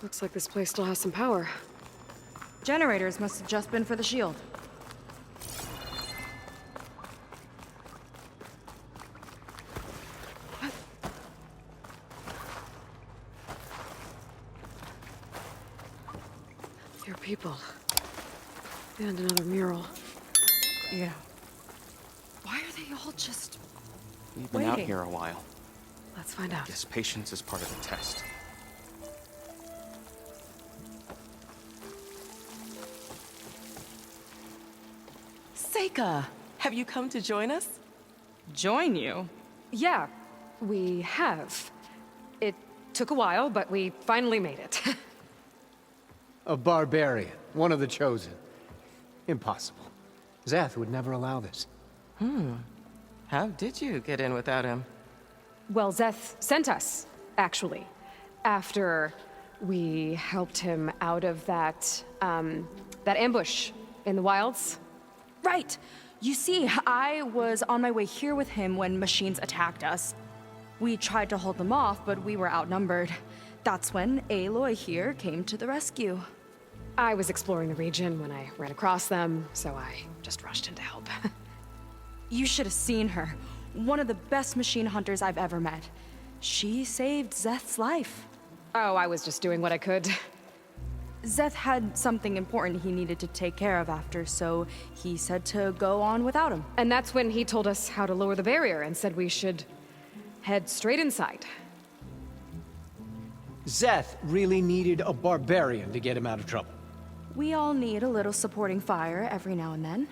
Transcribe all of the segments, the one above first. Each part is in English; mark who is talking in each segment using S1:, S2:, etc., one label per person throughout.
S1: Looks like this place still has some power.
S2: Generators must have just been for the shield.
S1: Your people. And another mural.
S2: Yeah. Why are they all just
S3: We've been out
S2: waiting?
S3: here a while.
S1: Let's find out.
S3: Guess patience is part of the test.
S4: Seika, have you come to join us?
S2: Join you?
S1: Yeah, we have. It took a while, but we finally made it.
S5: A barbarian, one of the chosen. Impossible. Zeth would never allow this.
S4: How did you get in without him?
S1: Well, Zeth sent us, actually. After we helped him out of that ambush in the wilds.
S2: Right. You see, I was on my way here with him when machines attacked us. We tried to hold them off, but we were outnumbered. That's when Aloy here came to the rescue.
S1: I was exploring the region when I ran across them, so I just rushed in to help.
S2: You should have seen her. One of the best machine hunters I've ever met. She saved Zeth's life.
S1: Oh, I was just doing what I could.
S2: Zeth had something important he needed to take care of after, so he said to go on without him.
S1: And that's when he told us how to lower the barrier and said we should head straight inside.
S5: Zeth really needed a barbarian to get him out of trouble.
S2: We all need a little supporting fire every now and then.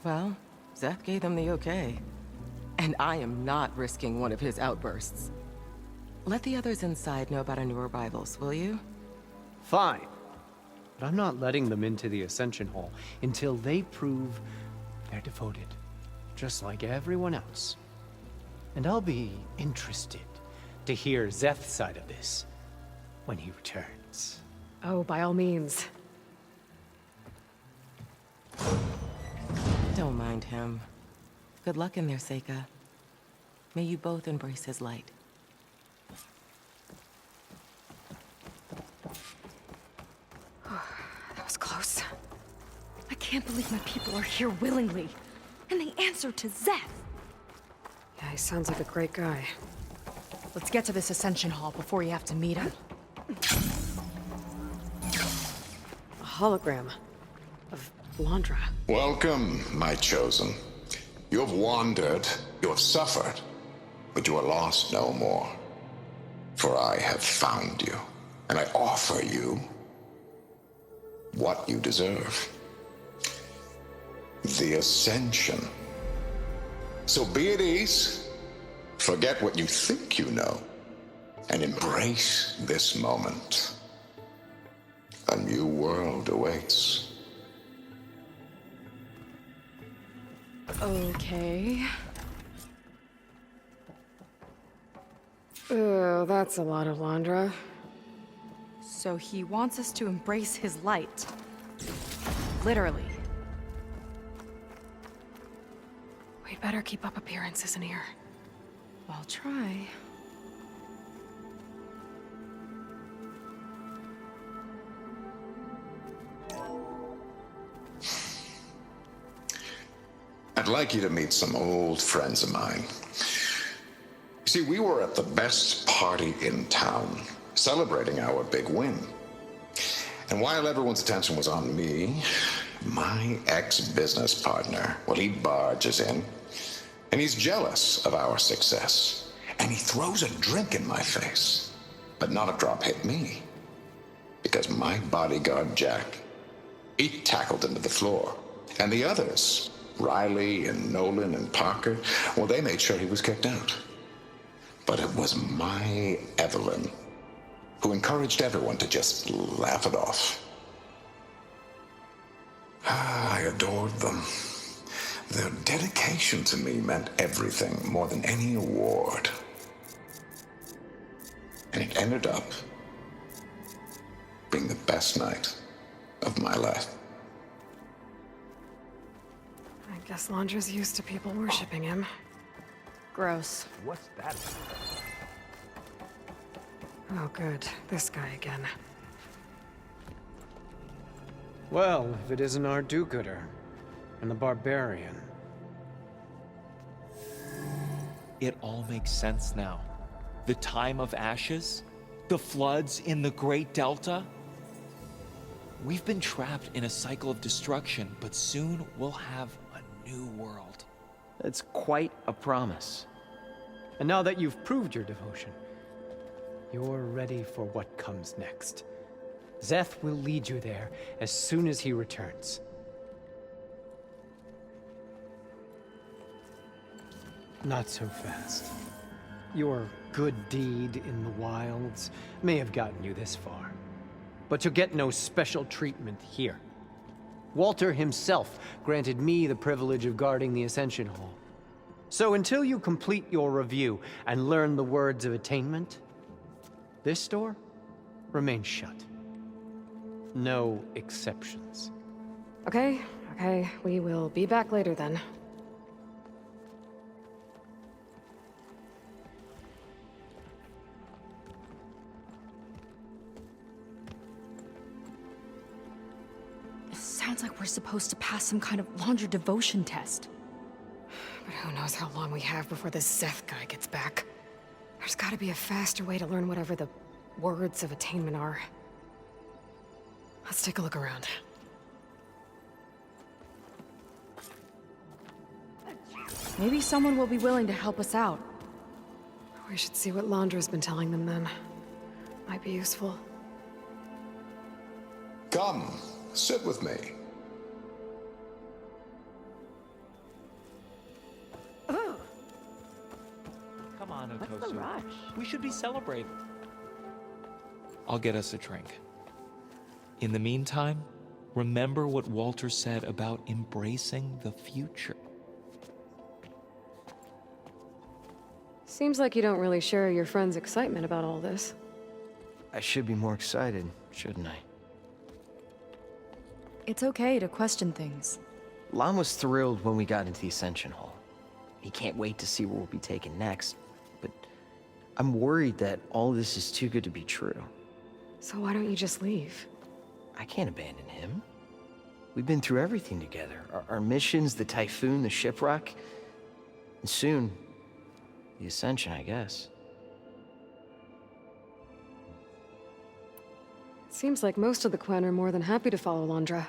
S4: Well, Zeth gave them the okay. And I am not risking one of his outbursts. Let the others inside know about our new arrivals, will you?
S5: Fine. But I'm not letting them into the Ascension Hall until they prove they're devoted. Just like everyone else. And I'll be interested to hear Zeth's side of this when he returns.
S1: Oh, by all means.
S4: Don't mind him. Good luck in there, Seika. May you both embrace his light.
S2: That was close. I can't believe my people are here willingly. And they answer to Zeth.
S1: Yeah, he sounds like a great guy.
S2: Let's get to this Ascension Hall before you have to meet him.
S1: A hologram of Landra.
S6: Welcome, my chosen. You have wandered, you have suffered, but you are lost no more. For I have found you, and I offer you what you deserve. The Ascension. So be at ease, forget what you think you know, and embrace this moment. A new world awaits.
S2: Okay.
S1: Oh, that's a lot of Landra.
S2: So he wants us to embrace his light. Literally.
S1: We'd better keep up appearances in here.
S2: I'll try.
S6: I'd like you to meet some old friends of mine. You see, we were at the best party in town, celebrating our big win. And while everyone's attention was on me, my ex-business partner, well, he barges in, and he's jealous of our success. And he throws a drink in my face, but not a drop hit me. Because my bodyguard, Jack, he tackled him to the floor. And the others, Riley and Nolan and Parker, well, they made sure he was kicked out. But it was my Evelyn who encouraged everyone to just laugh it off. I adored them. Their dedication to me meant everything, more than any award. And it ended up being the best night of my life.
S1: I guess Landra's used to people worshipping him.
S2: Gross.
S5: What's that?
S1: Oh, good. This guy again.
S5: Well, if it isn't our do-gooder and the barbarian.
S7: It all makes sense now. The time of ashes, the floods in the Great Delta. We've been trapped in a cycle of destruction, but soon we'll have a new world.
S8: That's quite a promise.
S5: And now that you've proved your devotion, you're ready for what comes next. Zeth will lead you there as soon as he returns. Not so fast. Your good deed in the wilds may have gotten you this far, but you'll get no special treatment here. Walter himself granted me the privilege of guarding the Ascension Hall. So until you complete your review and learn the words of attainment, this door remains shut. No exceptions.
S1: Okay, we will be back later then.
S2: It sounds like we're supposed to pass some kind of laundry devotion test.
S1: But who knows how long we have before this Zeth guy gets back. There's gotta be a faster way to learn whatever the words of attainment are. Let's take a look around.
S2: Maybe someone will be willing to help us out.
S1: We should see what Londra's been telling them then. Might be useful.
S6: Come, sit with me.
S7: Come on, Otosu. We should be celebrating. I'll get us a drink. In the meantime, remember what Walter said about embracing the future.
S1: Seems like you don't really share your friend's excitement about all this.
S8: I should be more excited, shouldn't I?
S2: It's okay to question things.
S8: Lon was thrilled when we got into the Ascension Hall. He can't wait to see where we'll be taken next, but I'm worried that all this is too good to be true.
S1: So why don't you just leave?
S8: I can't abandon him. We've been through everything together. Our missions, the Typhoon, the shipwreck, and soon, the Ascension, I guess.
S1: Seems like most of the Quen are more than happy to follow Londra.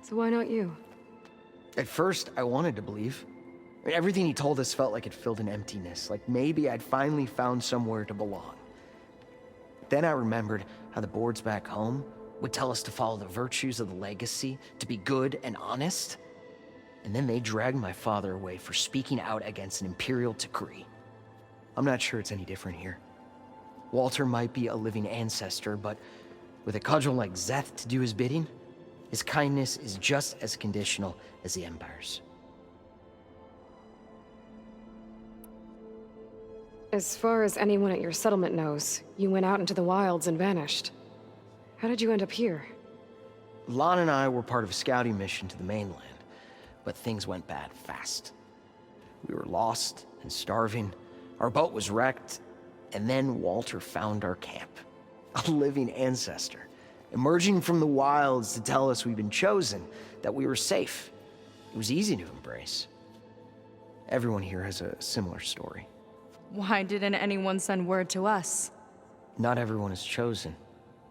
S1: So why not you?
S8: At first, I wanted to believe. I mean, everything he told us felt like it filled an emptiness, like maybe I'd finally found somewhere to belong. Then I remembered how the boards back home would tell us to follow the virtues of the legacy, to be good and honest. And then they dragged my father away for speaking out against an imperial decree. I'm not sure it's any different here. Walter might be a living ancestor, but with a cudgel like Zeth to do his bidding, his kindness is just as conditional as the Empire's.
S1: As far as anyone at your settlement knows, you went out into the wilds and vanished. How did you end up here?
S8: Lon and I were part of a scouting mission to the mainland, but things went bad fast. We were lost and starving, our boat was wrecked, and then Walter found our camp. A living ancestor, emerging from the wilds to tell us we'd been chosen, that we were safe. It was easy to embrace. Everyone here has a similar story.
S2: Why didn't anyone send word to us?
S8: Not everyone is chosen.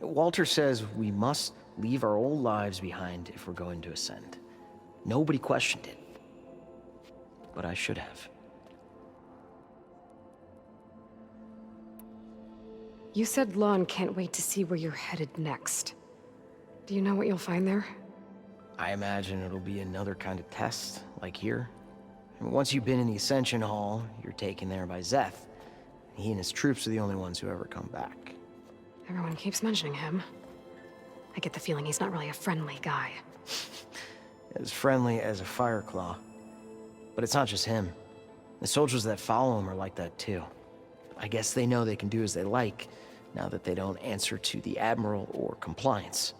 S8: Walter says we must leave our old lives behind if we're going to ascend. Nobody questioned it. But I should have.
S1: You said Lon can't wait to see where you're headed next. Do you know what you'll find there?
S8: I imagine it'll be another kind of test, like here. And once you've been in the Ascension Hall, you're taken there by Zeth. He and his troops are the only ones who ever come back.
S1: Everyone keeps mentioning him. I get the feeling he's not really a friendly guy.
S8: As friendly as a Fireclaw. But it's not just him. The soldiers that follow him are like that too. I guess they know they can do as they like, now that they don't answer to the Admiral or compliance.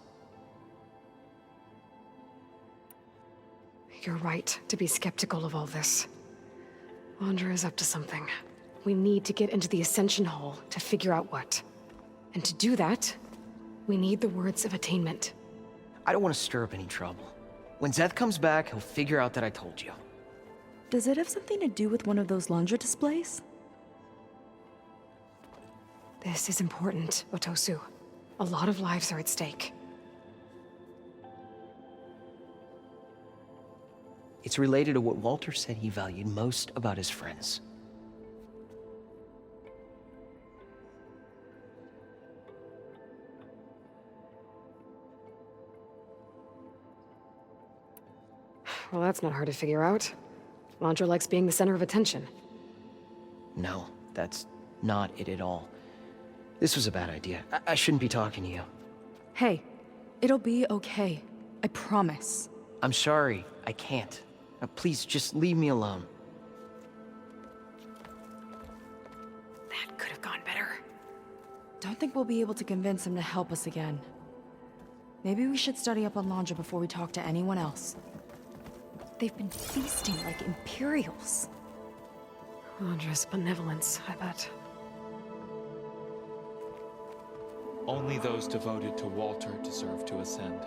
S1: You're right to be skeptical of all this. Londra is up to something. We need to get into the Ascension Hall to figure out what. And to do that, we need the words of attainment.
S8: I don't want to stir up any trouble. When Zeth comes back, he'll figure out that I told you.
S2: Does it have something to do with one of those laundry displays?
S1: This is important, Otosu. A lot of lives are at stake.
S8: It's related to what Walter said he valued most about his friends.
S1: Well, that's not hard to figure out. Laundra likes being the center of attention.
S8: No, that's not it at all. This was a bad idea. I shouldn't be talking to you.
S2: Hey, it'll be okay. I promise.
S8: I'm sorry, I can't. Now, please, just leave me alone.
S1: That could have gone better.
S2: Don't think we'll be able to convince him to help us again. Maybe we should study up on Laundra before we talk to anyone else. They've been feasting like Imperials.
S1: Laundra's benevolence, I bet.
S7: Only those devoted to Walter deserve to ascend.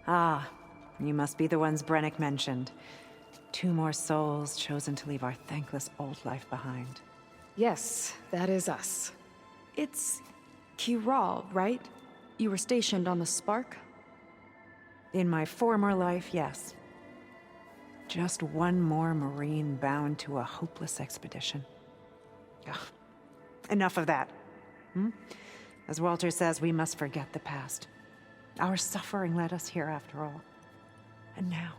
S9: Ah, you must be the ones Brennick mentioned. 2 more souls chosen to leave our thankless old life behind.
S1: Yes, that is us.
S2: It's Kiral, right? You were stationed on the Spark?
S9: In my former life, yes. Just one more Marine bound to a hopeless expedition. Ugh. Enough of that. As Walter says, we must forget the past. Our suffering led us here after all. And now,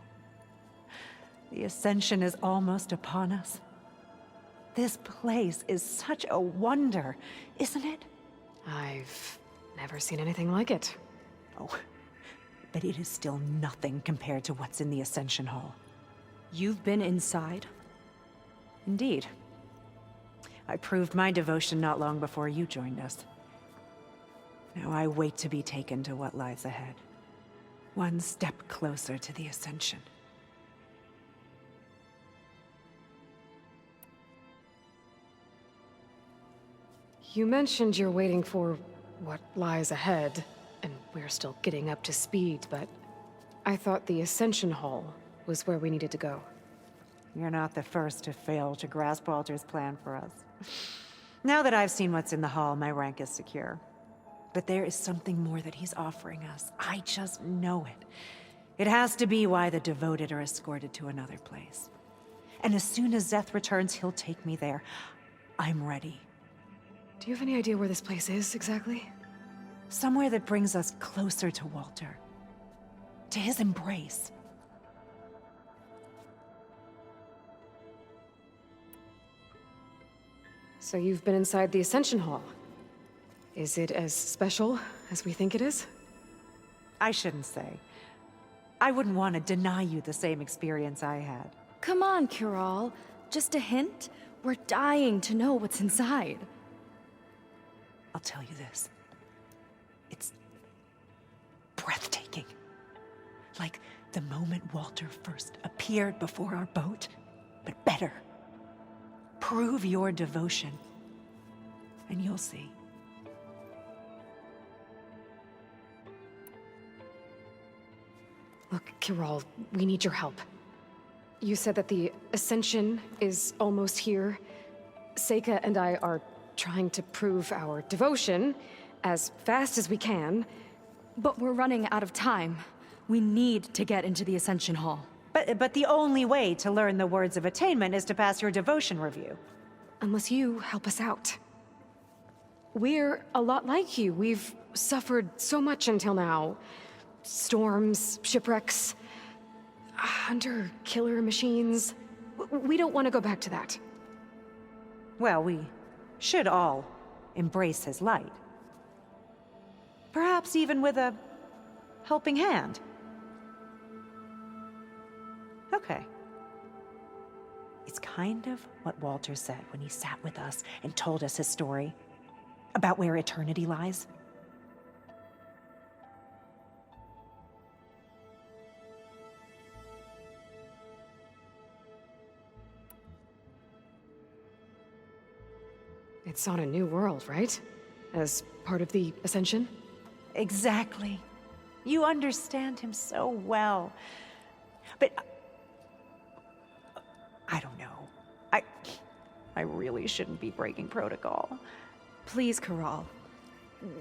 S9: the Ascension is almost upon us. This place is such a wonder, isn't it?
S1: I've never seen anything like it.
S9: Oh, but it is still nothing compared to what's in the Ascension Hall.
S2: You've been inside?
S9: Indeed. I proved my devotion not long before you joined us. Now I wait to be taken to what lies ahead. One step closer to the Ascension.
S1: You mentioned you're waiting for what lies ahead, and we're still getting up to speed, but I thought the Ascension Hall was where we needed to go.
S9: You're not the first to fail to grasp Walter's plan for us. Now that I've seen what's in the hall, my rank is secure. But there is something more that he's offering us. I just know it. It has to be why the devoted are escorted to another place. And as soon as Zeth returns, he'll take me there. I'm ready.
S1: Do you have any idea where this place is, exactly?
S9: Somewhere that brings us closer to Walter. To his embrace.
S1: So you've been inside the Ascension Hall. Is it as special as we think it is?
S9: I shouldn't say. I wouldn't want to deny you the same experience I had.
S2: Come on, Kiral. Just a hint? We're dying to know what's inside.
S9: I'll tell you this. It's breathtaking. Like the moment Walter first appeared before our boat, but better. Prove your devotion, and you'll see.
S1: Look, Kiral, we need your help. You said that the Ascension is almost here. Seika and I are trying to prove our devotion as fast as we can.
S2: But we're running out of time. We need to get into the Ascension Hall.
S9: But the only way to learn the words of attainment is to pass your devotion review.
S1: Unless you help us out. We're a lot like you. We've suffered so much until now. Storms, shipwrecks, hunter killer machines. We don't want to go back to that.
S9: Well, we should all embrace his light. Perhaps even with a helping hand. Okay. It's kind kind of what Walter said when he sat with us and told us his story about where eternity lies.
S1: It's on a new world, right? As part of the Ascension?
S9: Exactly. You understand him so well. But I don't know. I really shouldn't be breaking protocol.
S2: Please, Corral.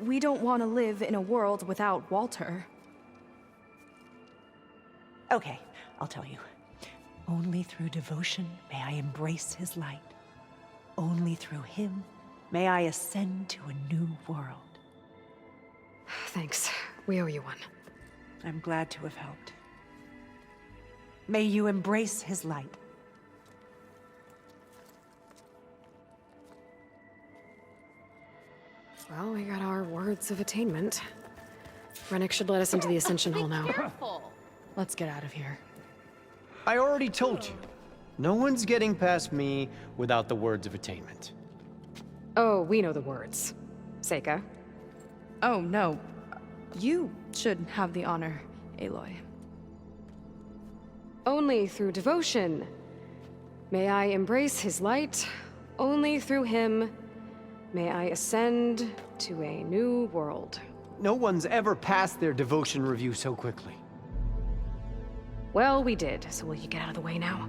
S2: We don't want to live in a world without Walter.
S9: Okay, I'll tell you. Only through devotion may I embrace his light. Only through him may I ascend to a new world.
S1: Thanks. We owe you one.
S9: I'm glad to have helped. May you embrace his light.
S1: Well, we got our words of attainment. Rennick should let us into the Ascension Hall now.
S2: Let's get out of here.
S5: I already told you. No one's getting past me without the words of attainment.
S1: Oh, we know the words. Seika.
S2: Oh, no. You should have the honor, Aloy.
S1: Only through devotion may I embrace his light. Only through him may I ascend to a new world.
S5: No one's ever passed their devotion review so quickly.
S1: Well, we did, so will you get out of the way now?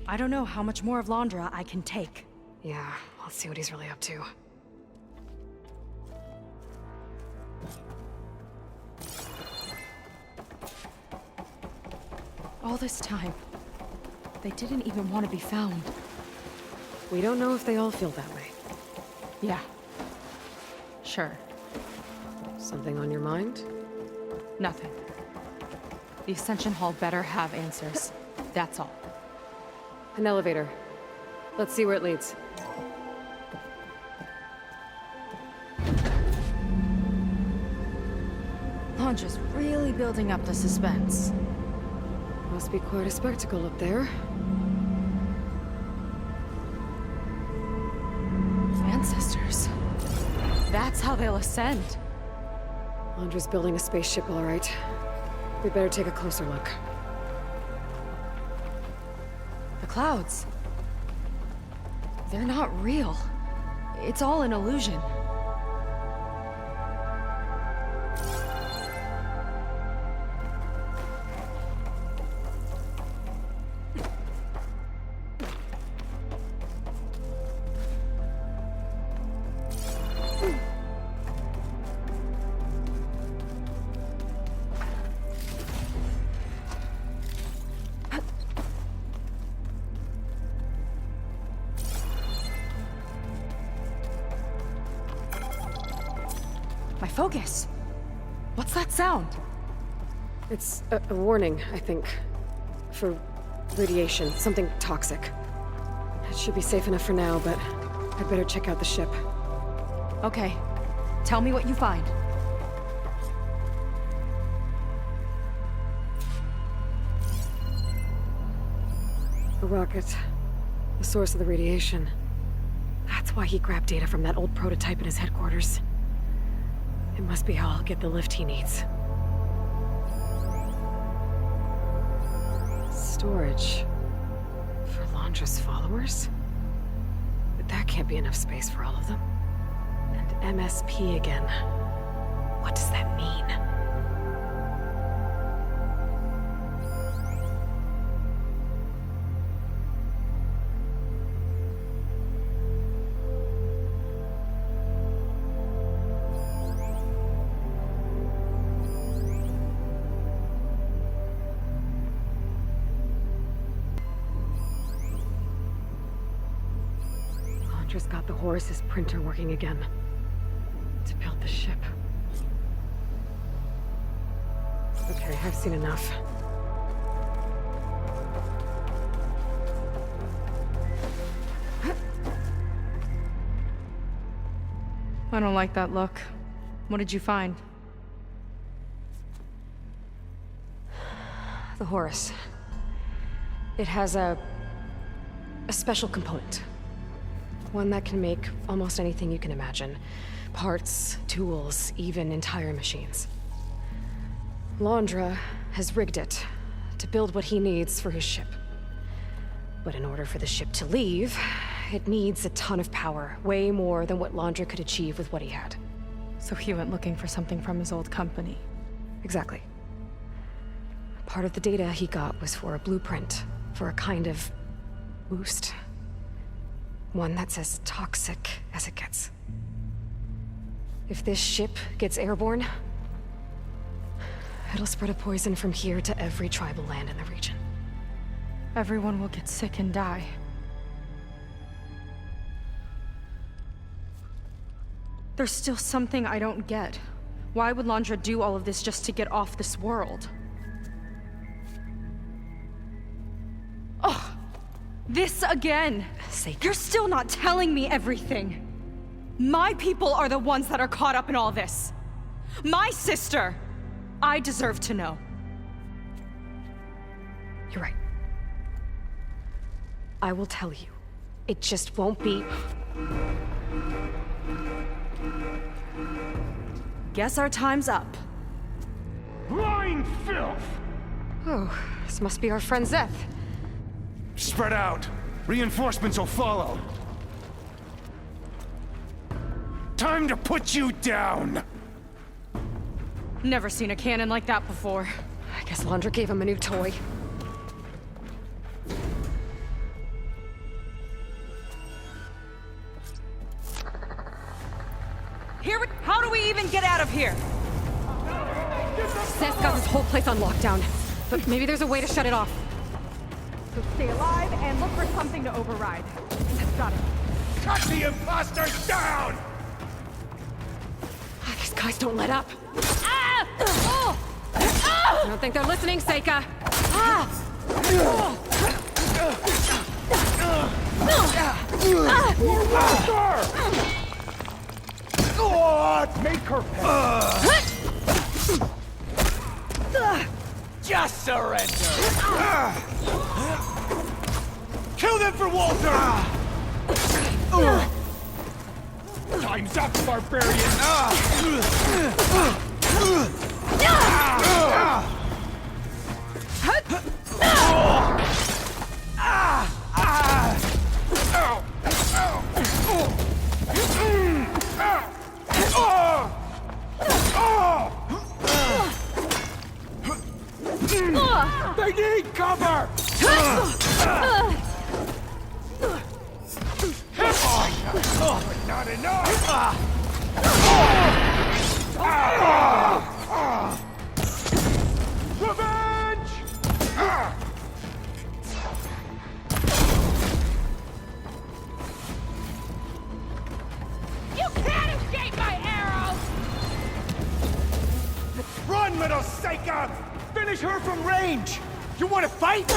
S2: I don't know how much more of Londra I can take.
S1: Yeah, let's see what he's really up to.
S2: All this time, they didn't even want to be found.
S1: We don't know if they all feel that way.
S2: Yeah. Sure.
S1: Something on your mind?
S2: Nothing. The Ascension Hall better have answers. That's all.
S1: An elevator. Let's see where it leads.
S2: Londra's really building up the suspense.
S1: Must be quite a spectacle up there.
S2: Ancestors. That's how they'll ascend.
S1: Andra's building a spaceship, all right. We better take a closer look.
S2: The clouds. They're not real. It's all an illusion. My focus. What's that sound?
S1: It's a warning, I think. For radiation, something toxic. It should be safe enough for now, but I'd better check out the ship.
S2: Okay. Tell me what you find.
S1: A rocket. The source of the radiation. That's why he grabbed data from that old prototype in his headquarters. It must be how I'll get the lift he needs. Storage. For Londra's followers? But that can't be enough space for all of them. And MSP again. What does that mean? Just got the Horus's printer working again. To build the ship. Okay, I've seen enough.
S2: I don't like that look. What did you find?
S1: The Horus. It has a special component. One that can make almost anything you can imagine. Parts, tools, even entire machines. Laundra has rigged it to build what he needs for his ship. But in order for the ship to leave, it needs a ton of power, way more than what Laundra could achieve with what he had.
S2: So he went looking for something from his old company.
S1: Exactly. Part of the data he got was for a blueprint, for a kind of boost. One that's as toxic as it gets. If this ship gets airborne, it'll spread a poison from here to every tribal land in the region.
S2: Everyone will get sick and die. There's still something I don't get. Why would Laundra do all of this just to get off this world? Oh, this again!
S1: Seika.
S2: You're still not telling me everything! My people are the ones that are caught up in all this! My sister! I deserve to know.
S1: You're right. I will tell you. It just won't be...
S2: Guess our time's up.
S10: Lying filth!
S1: Oh, this must be our friend Zeth.
S10: Spread out. Reinforcements will follow. Time to put you down!
S2: Never seen a cannon like that before.
S1: I guess Laundra gave him a new toy.
S2: How do we even get out of here?
S1: Seth's got this whole place on lockdown. But maybe there's a way to shut it off.
S2: So stay alive and look for something to override. Got it.
S10: Cut the imposters down!
S1: These guys don't let up. Ah! Oh! I don't think they're listening, Seika. Ah!
S10: Make her pay. Just surrender! Kill them for Walter! Time's up, barbarian! They need cover! Not enough! Revenge!
S2: You can't escape my arrows!
S10: Run, little Seika! Finish her from range! You want to fight?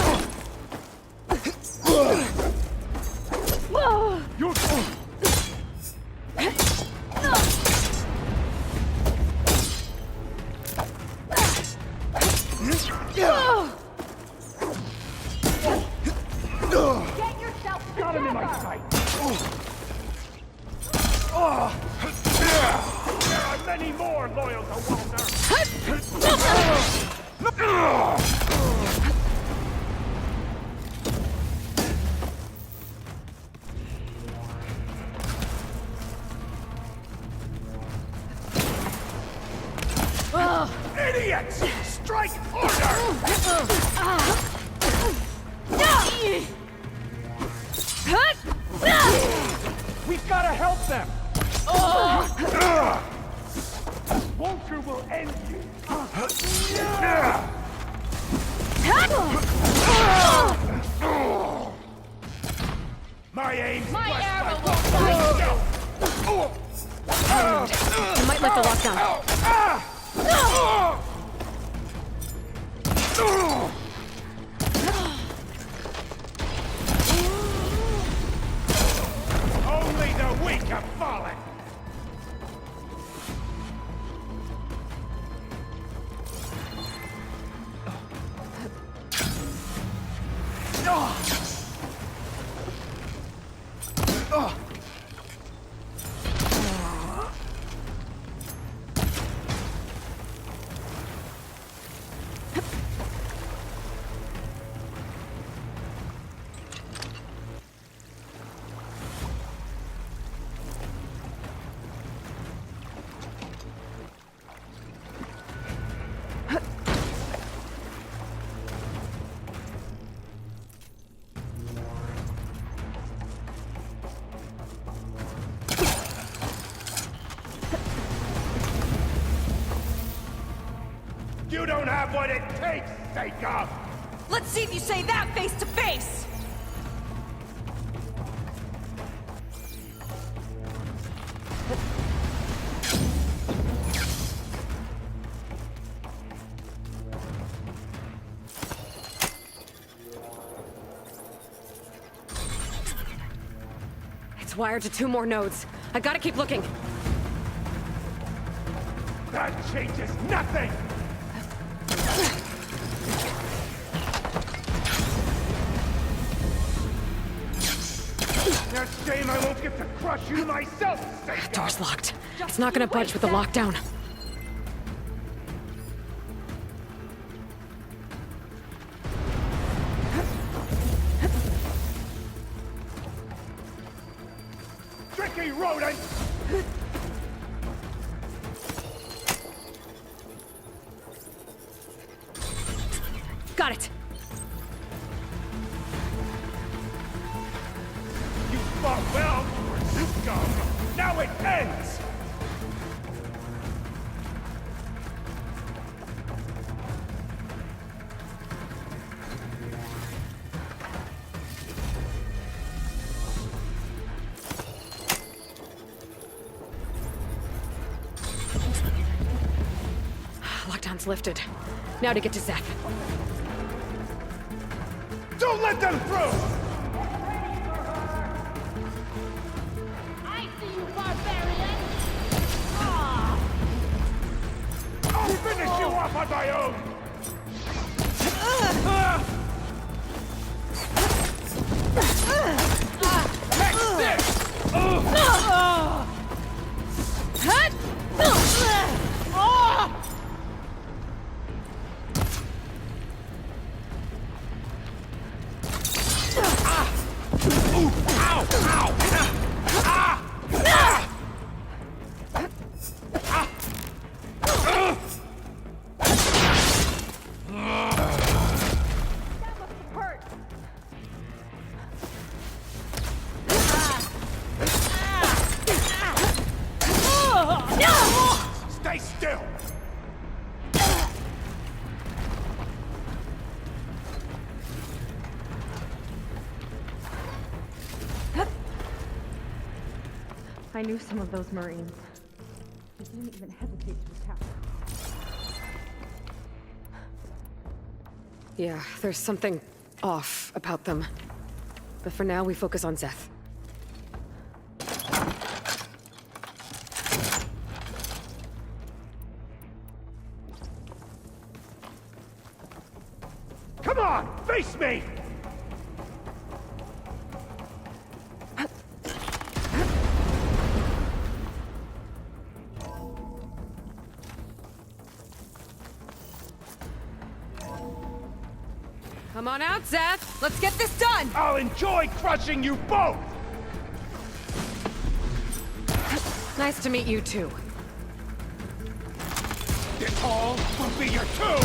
S10: You're...
S2: Get yourself
S10: Got him in my sight! There are many more loyal to Walter! Idiots! Strike order! We've got to help them! Walter will end you! My aim's
S2: My
S10: blessed
S2: arrow
S10: by
S2: will find
S1: You might lift the lockdown.
S10: Only the weak have fallen! You don't have what it takes, Seika!
S2: Let's see if you say that face to face!
S1: It's wired to 2 more nodes. I gotta keep looking.
S10: That changes nothing! Now shame I won't get to crush you myself, Seika!
S1: Door's locked. It's not gonna budge with the lockdown.
S10: Tricky rodent!
S1: Got it.
S10: You fought well towards this scum! Now it ends!
S1: Lockdown's lifted. Now to get to Zeth.
S10: Don't let them through!
S11: I see you, barbarian!
S10: I'll finish you off on my own! Take this! Stay still!
S2: I knew some of those Marines. They didn't even hesitate to attack.
S1: Yeah, there's something off about them. But for now, we focus on Zeth.
S10: Come on! Face me!
S1: Come on out, Zeth! Let's get this done!
S10: I'll enjoy crushing you both!
S1: Nice to meet you, too.
S10: This all will be your tomb!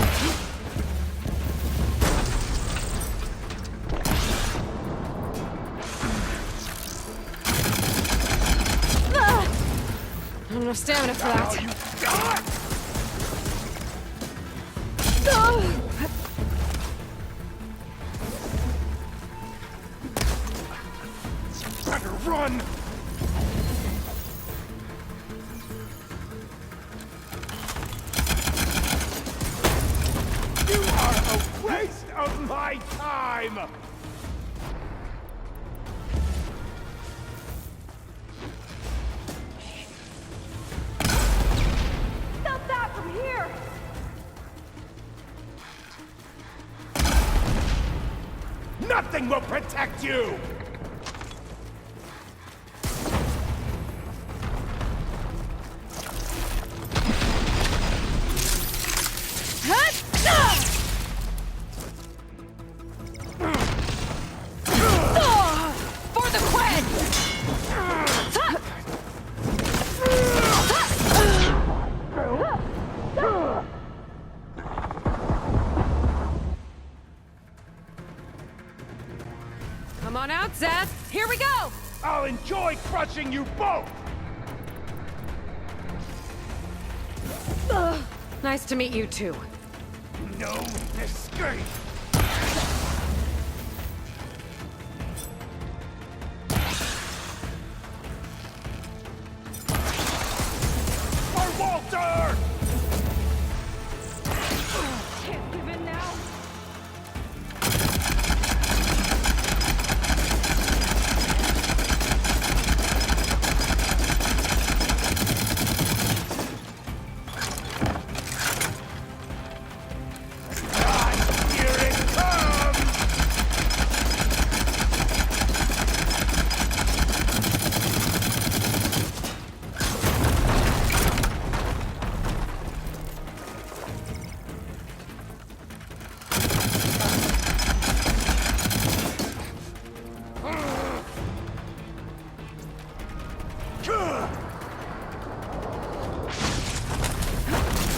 S1: I don't have stamina for that.
S10: Oh, you got! Better run! You are a waste of my time!
S2: Stop that from here!
S10: Nothing will protect you!
S2: For the Quen!
S1: Come on out, Zeth! Here we go!
S10: I'll enjoy crushing you both!
S1: Nice to meet you, too.
S10: No escape! For Walter!
S2: Can't give in now.
S10: Here it comes!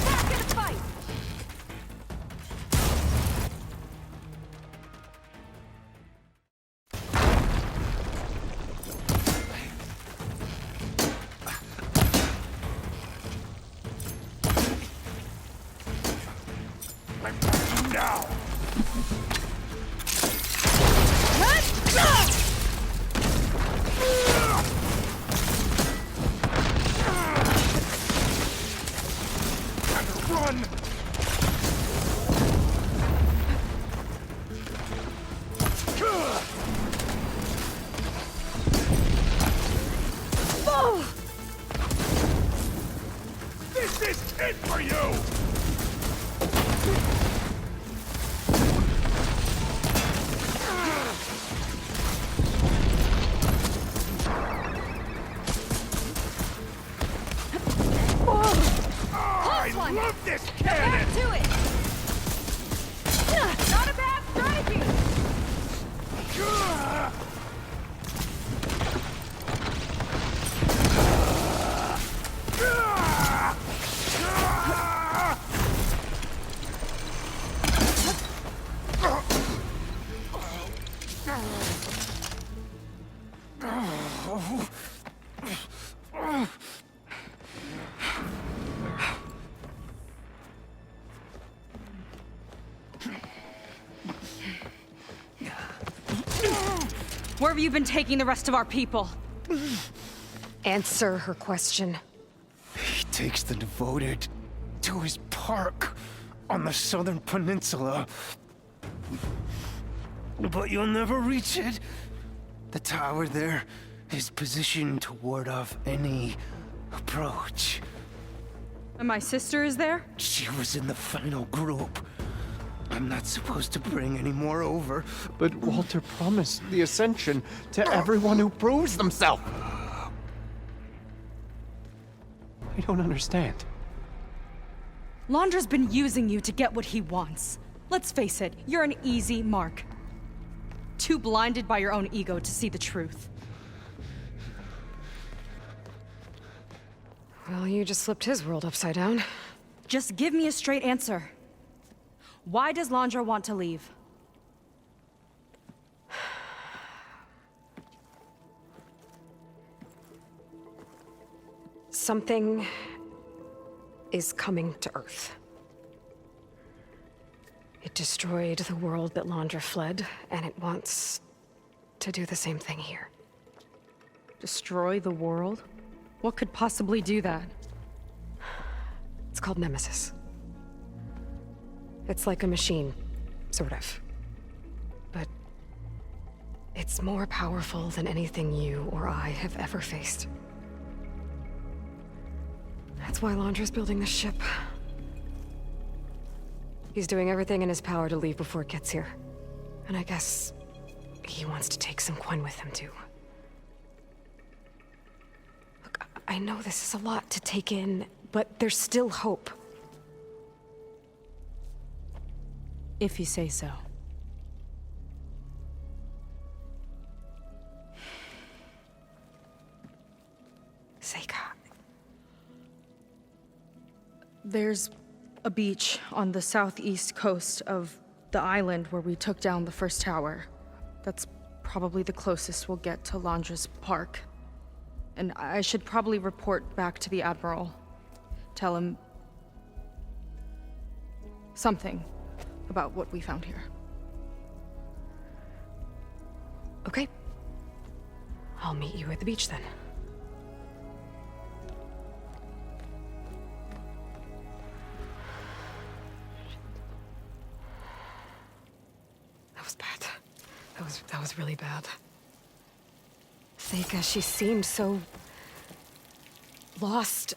S2: Back in the fight!
S10: I'm watching now! Gotta run! This is it for you! I
S2: one.
S10: love this
S2: Back
S10: cannon!
S2: to it! Not a bad strategy! Where have you been taking the rest of our people?
S1: Answer her question.
S10: He takes the devoted to his park on the southern peninsula. But you'll never reach it. The tower there is positioned to ward off any approach.
S2: And my sister is there?
S10: She was in the final group. I'm not supposed to bring any more over.
S5: But Walter promised the Ascension to everyone who proves themselves. I don't understand.
S2: Londra's been using you to get what he wants. Let's face it, you're an easy mark. Too blinded by your own ego to see the truth.
S1: Well, you just flipped his world upside down.
S2: Just give me a straight answer. Why does Londra want to leave?
S1: Something is coming to Earth. It destroyed the world that Londra fled, and it wants to do the same thing here.
S2: Destroy the world? What could possibly do that?
S1: It's called Nemesis. It's like a machine, sort of. But it's more powerful than anything you or I have ever faced. That's why Londra's building this ship. He's doing everything in his power to leave before it gets here. And I guess he wants to take some Quen with him, too. Look, I know this is a lot to take in, but there's still hope.
S2: If you say so.
S1: Seika.
S2: There's a beach on the southeast coast of the island where we took down the first tower. That's probably the closest we'll get to Londra's park. And I should probably report back to the Admiral. Tell him... something about what we found here.
S1: Okay. I'll meet you at the beach then. That was bad. That was really bad. Seika, she seemed so lost.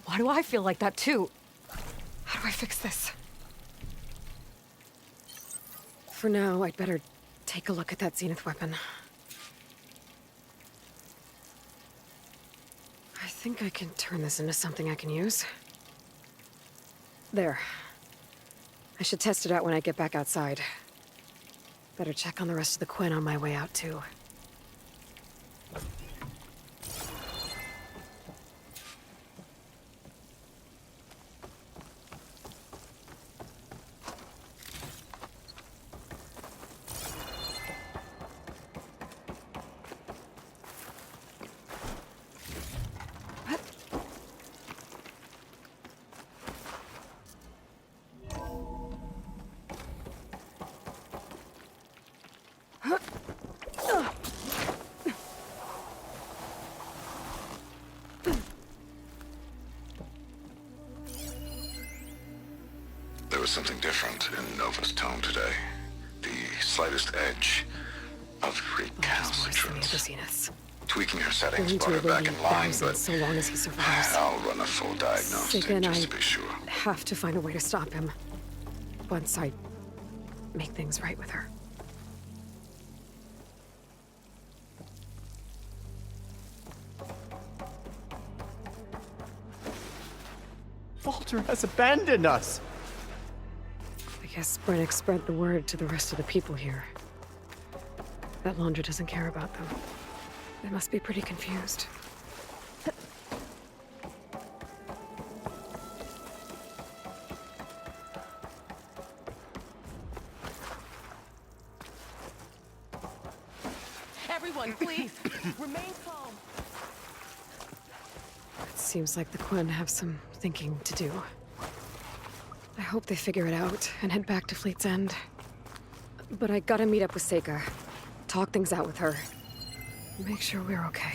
S1: Why do I feel like that too? How do I fix this? For now, I'd better take a look at that Zenith weapon. I think I can turn this into something I can use. There. I should test it out when I get back outside. Better check on the rest of the Quinn on my way out, too.
S6: There was something different in Nova's tone today. The slightest edge of recalcitrance. Tweaking her settings brought her back in line, but
S1: so long as he survives.
S6: I'll run a full diagnostic
S1: Seika and
S6: just
S1: I
S6: to be sure.
S1: have to find a way to stop him. Once I make things right with her.
S5: Walter has abandoned us.
S1: I guess Brennick spread the word to the rest of the people here. That Laundra doesn't care about them. They must be pretty confused.
S4: Everyone, please, remain calm.
S1: It seems like the Quinn have some thinking to do. I hope they figure it out and head back to Fleet's End. But I gotta meet up with Seika. Talk things out with her. Make sure we're okay.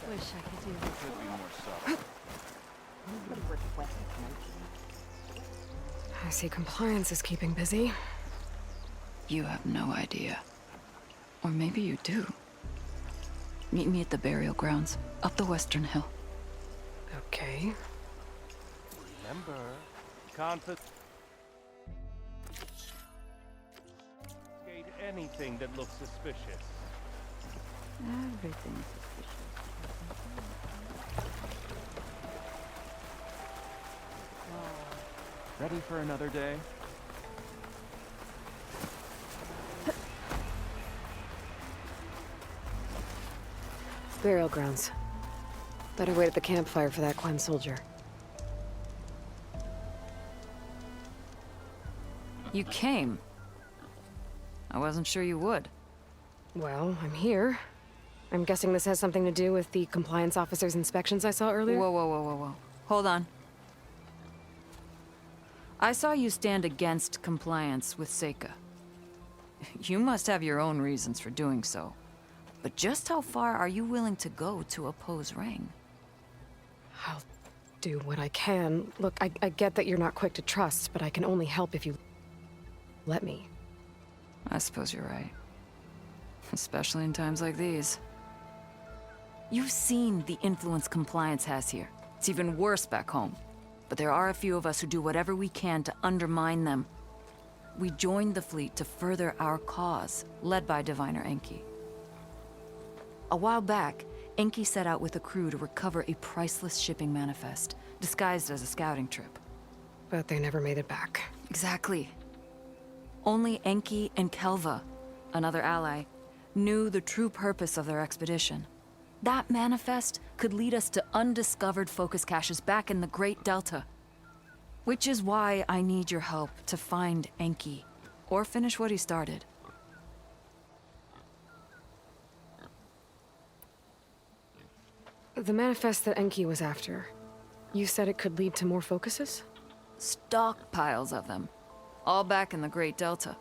S2: Wish I could do
S1: I see compliance is keeping busy.
S11: You have no idea. Or maybe you do. Meet me at the burial grounds, up the western hill.
S1: Okay.
S10: Remember, confiscate anything that looks suspicious.
S11: Everything's suspicious.
S10: Ready for another day?
S1: Burial grounds. Thought I'd wait at the campfire for that Quen soldier.
S11: You came. I wasn't sure you would.
S1: Well, I'm here. I'm guessing this has something to do with the compliance officer's inspections I saw earlier?
S11: Whoa, whoa, whoa, whoa, whoa. Hold on. I saw you stand against compliance with Seika. You must have your own reasons for doing so. But just how far are you willing to go to oppose Rang?
S1: I'll do what I can. Look, I get that you're not quick to trust, but I can only help if you let me.
S11: I suppose you're right. Especially in times like these. You've seen the influence compliance has here. It's even worse back home. But there are a few of us who do whatever we can to undermine them. We joined the fleet to further our cause, led by Diviner Enki. A while back, Enki set out with a crew to recover a priceless shipping manifest, disguised as a scouting trip.
S1: But they never made it back.
S11: Exactly. Only Enki and Kelva, another ally, knew the true purpose of their expedition. That manifest could lead us to undiscovered focus caches back in the Great Delta. Which is why I need your help to find Enki, or finish what he started.
S1: The manifest that Enki was after, you said it could lead to more focuses?
S11: Stockpiles of them, all back in the Great Delta.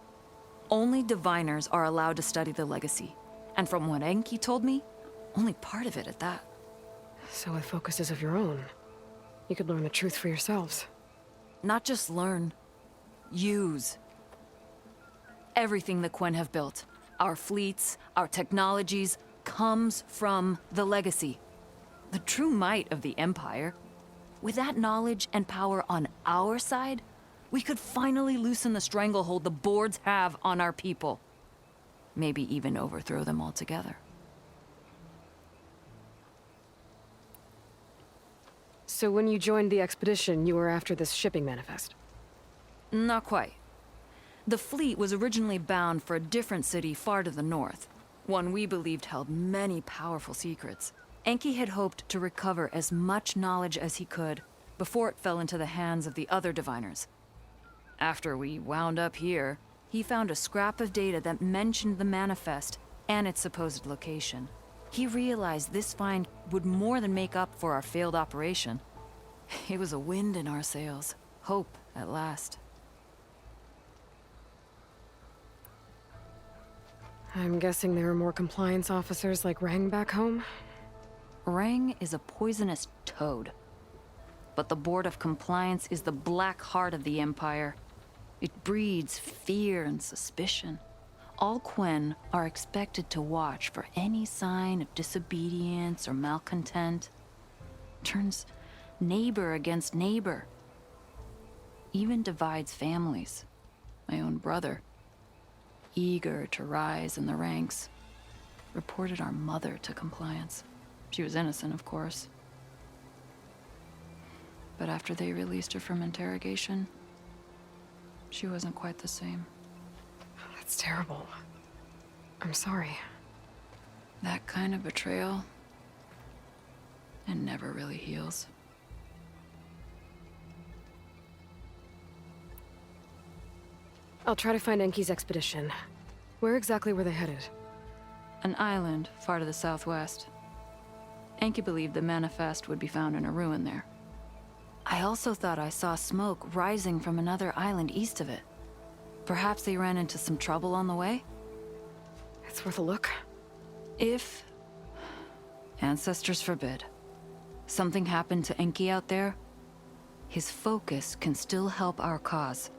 S11: Only diviners are allowed to study the legacy, and from what Enki told me, only part of it at that.
S1: So with focuses of your own, you could learn the truth for yourselves.
S11: Not just learn, use. Everything the Quen have built, our fleets, our technologies, comes from the legacy. The true might of the Empire. With that knowledge and power on our side, we could finally loosen the stranglehold the boards have on our people. Maybe even overthrow them altogether.
S1: So when you joined the expedition, you were after this shipping manifest?
S11: Not quite. The fleet was originally bound for a different city far to the north, one we believed held many powerful secrets. Enki had hoped to recover as much knowledge as he could before it fell into the hands of the other diviners. After we wound up here, he found a scrap of data that mentioned the manifest and its supposed location. He realized this find would more than make up for our failed operation. It was a wind in our sails. Hope, at last.
S1: I'm guessing there are more compliance officers like Rang back home?
S11: Rang is a poisonous toad. But the Board of Compliance is the black heart of the Empire. It breeds fear and suspicion. All Quen are expected to watch for any sign of disobedience or malcontent. Turns neighbor against neighbor. Even divides families. My own brother, eager to rise in the ranks, reported our mother to compliance. She was innocent, of course. But after they released her from interrogation, she wasn't quite the same.
S1: That's terrible. I'm sorry.
S11: That kind of betrayal, it never really heals.
S1: I'll try to find Enki's expedition. Where exactly were they headed?
S11: An island far to the southwest. Enki believed the manifest would be found in a ruin there. I also thought I saw smoke rising from another island east of it. Perhaps they ran into some trouble on the way?
S1: It's worth a look.
S11: If, ancestors forbid, something happened to Enki out there, his focus can still help our cause,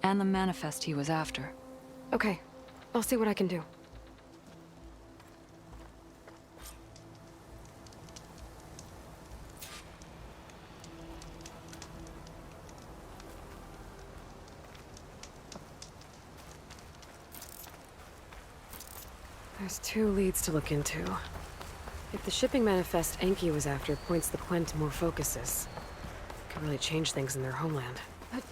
S11: and the manifest he was after.
S1: Okay, I'll see what I can do. There's 2 leads to look into. If the shipping manifest Enki was after points the Quen to more focuses, it could really change things in their homeland. But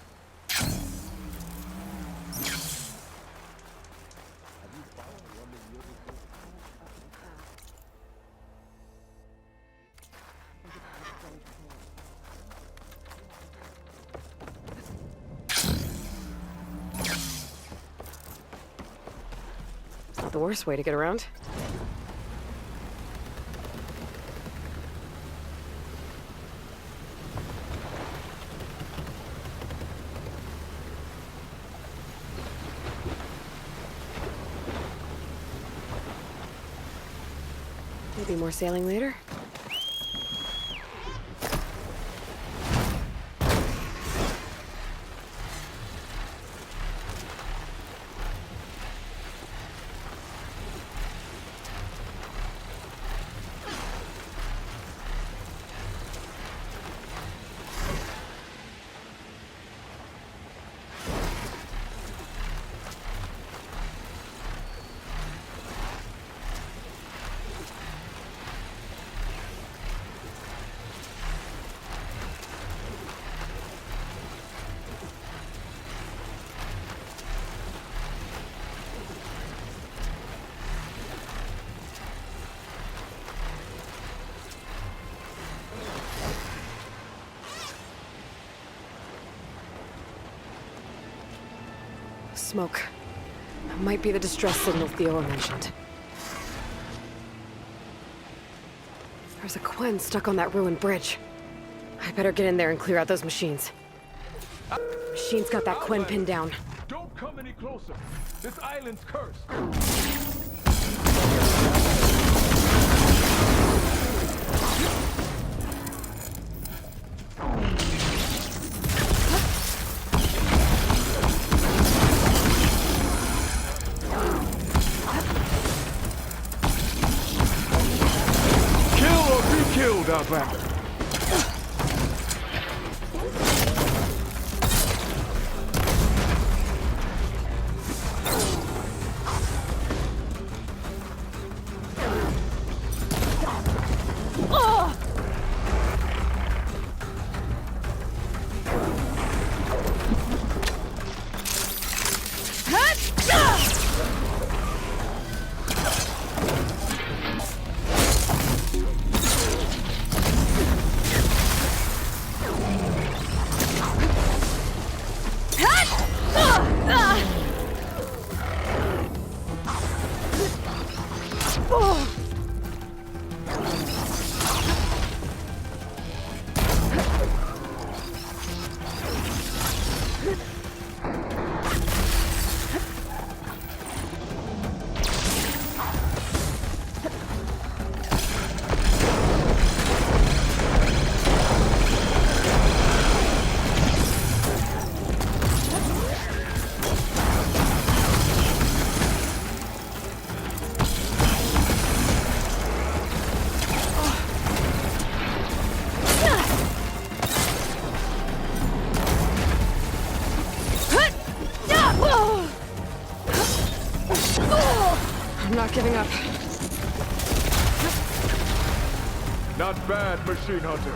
S1: Not the worst way to get around. Maybe more sailing later? Smoke. Might be the distress signal Theo mentioned. There's a Quen stuck on that ruined bridge. I better get in there and clear out those machines. Machine's got that Quen pinned down.
S12: Don't come any closer. This island's cursed. Killed, Outlander.
S1: I'm not giving up.
S12: Not bad, Machine Hunter.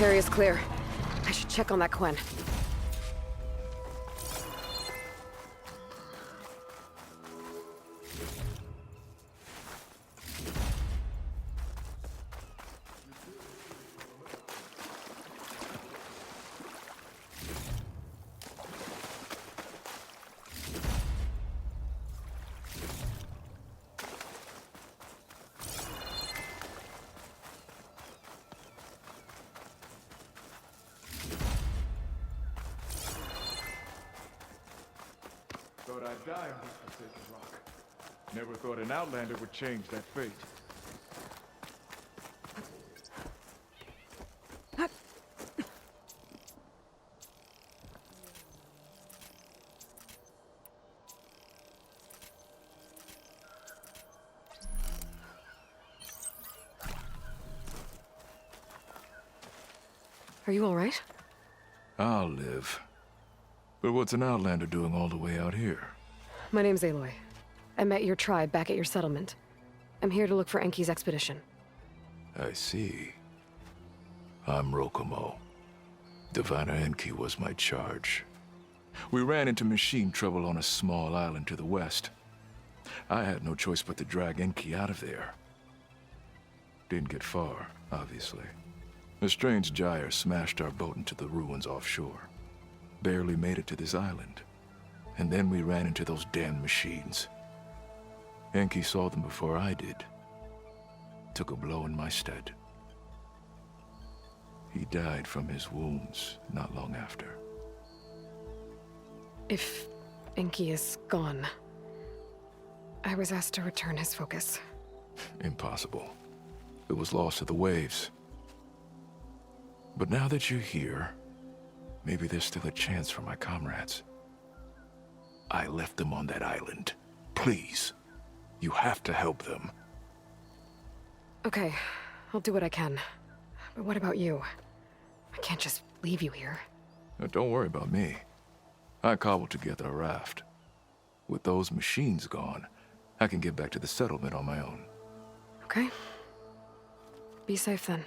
S1: Area's clear. I should check on that Quen.
S12: Thought I'd die on this forsaken rock. Never thought an Outlander would change that fate.
S1: Are you all right?
S12: I'll live. But what's an Outlander doing all the way out here?
S1: My name's Aloy. I met your tribe back at your settlement. I'm here to look for Enki's expedition.
S12: I see. I'm Rokomo. Diviner Enki was my charge. We ran into machine trouble on a small island to the west. I had no choice but to drag Enki out of there. Didn't get far, obviously. A strange gyre smashed our boat into the ruins offshore. Barely made it to this island. And then we ran into those damn machines. Enki saw them before I did. Took a blow in my stead. He died from his wounds not long after.
S1: If Enki is gone, I was asked to return his focus.
S12: Impossible. It was lost to the waves. But now that you're here, maybe there's still a chance for my comrades. I left them on that island. Please, you have to help them.
S1: Okay, I'll do what I can. But what about you? I can't just leave you here.
S12: Now, don't worry about me. I cobbled together a raft. With those machines gone, I can get back to the settlement on my own.
S1: Okay. Be safe then.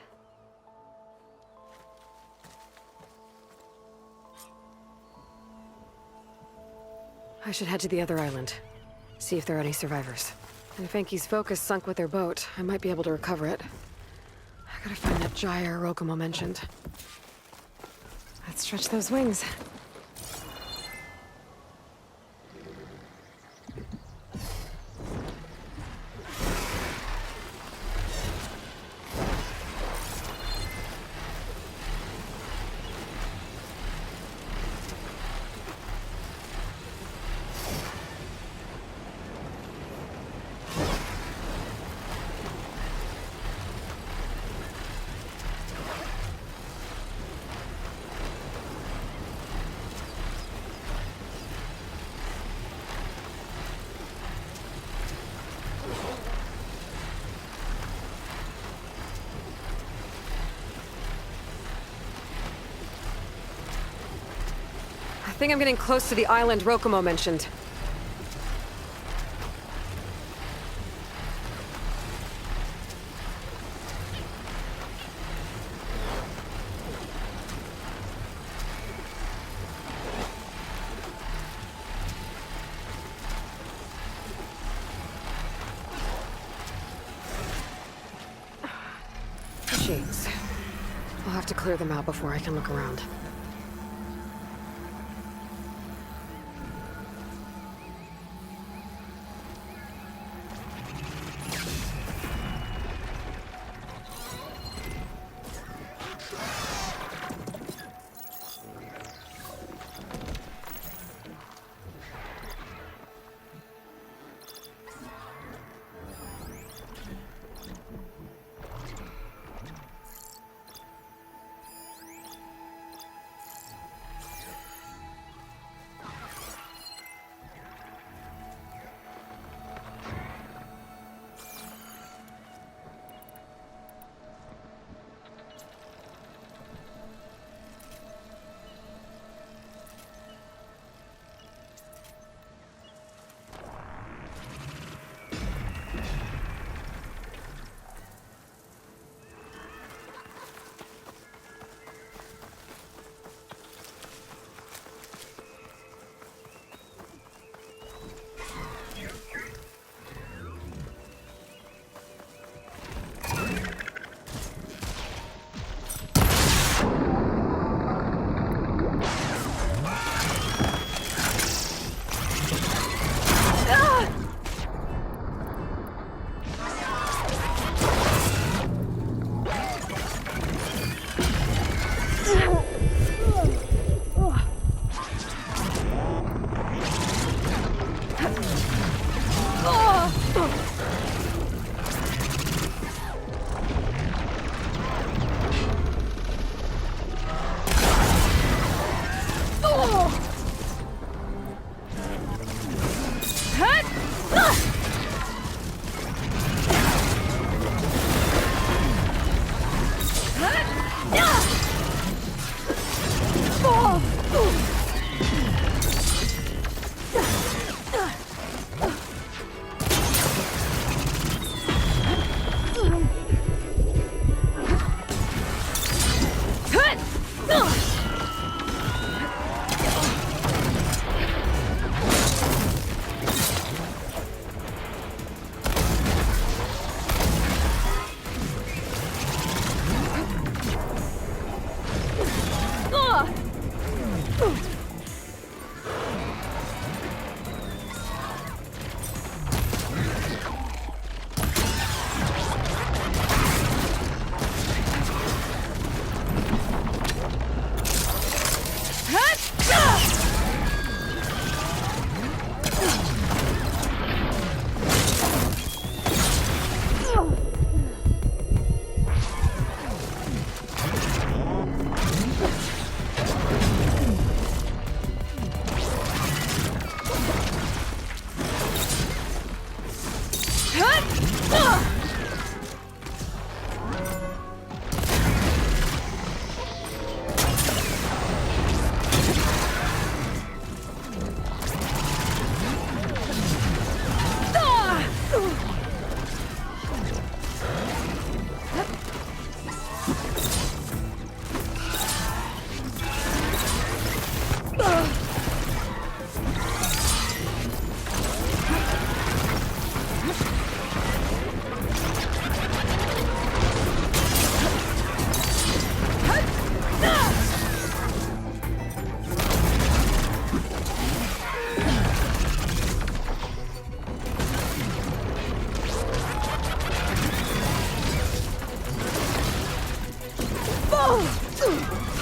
S1: I should head to the other island. See if there are any survivors. And if Enki's focus sunk with their boat, I might be able to recover it. I gotta find that gyre Rokomo mentioned. Let's stretch those wings. I think I'm getting close to the island Rokomo mentioned. Shades. I'll have to clear them out before I can look around.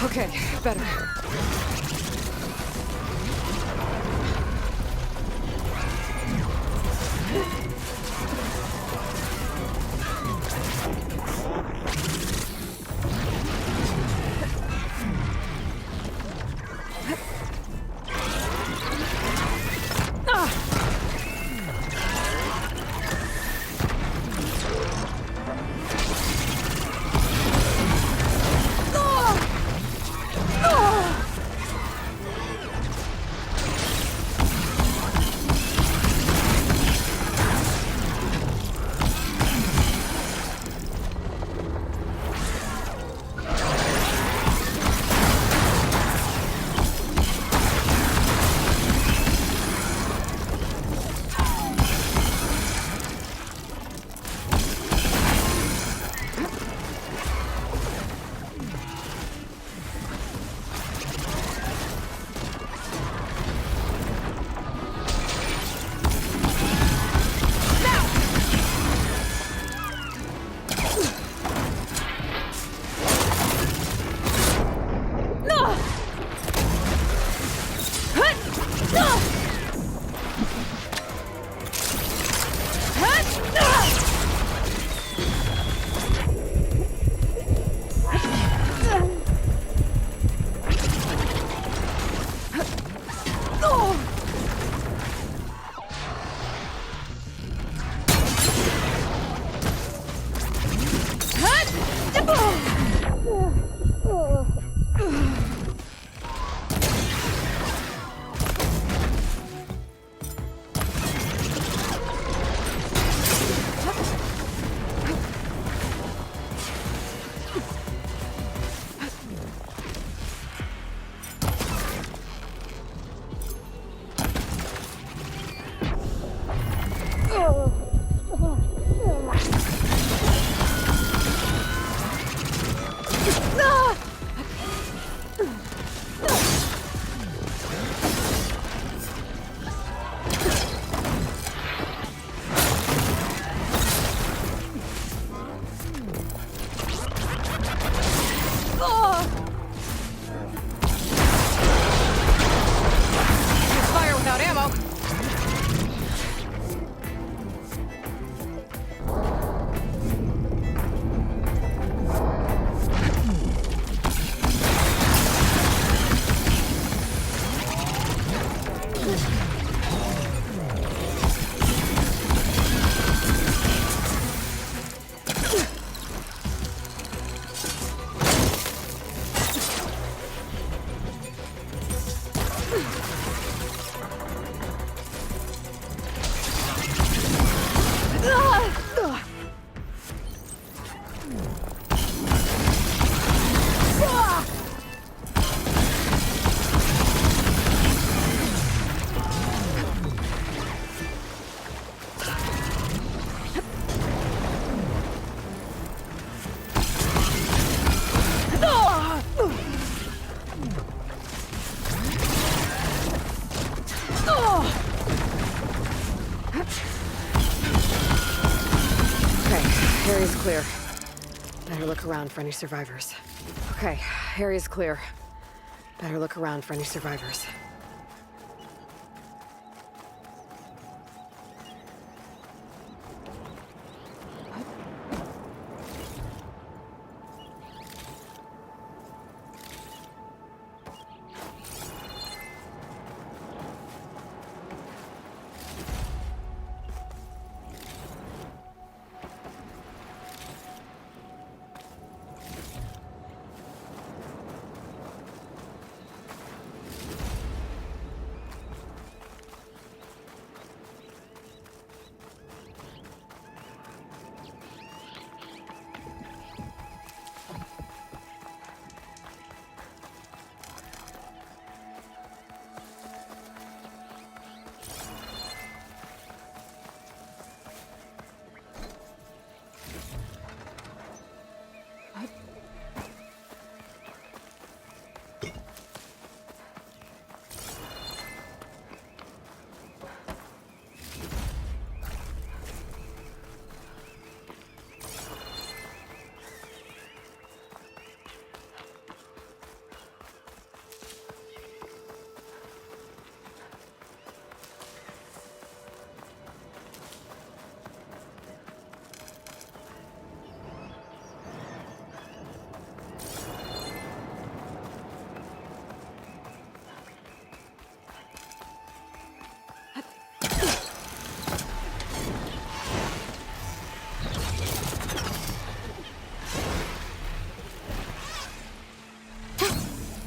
S1: Okay, better. Fire without ammo. Area's clear. Better look around for any survivors. Okay, area's clear. Better look around for any survivors.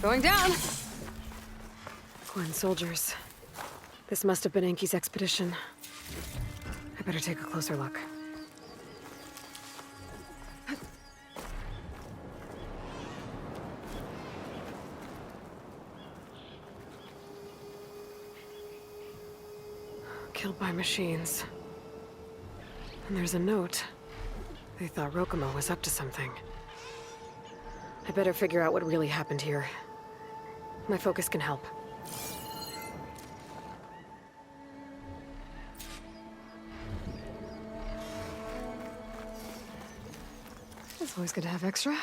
S1: Going down! Gwen soldiers. This must have been Enki's expedition. I better take a closer look. Killed by machines. And there's a note. They thought Rokumo was up to something. I better figure out what really happened here. My focus can help. It's always good to have extra.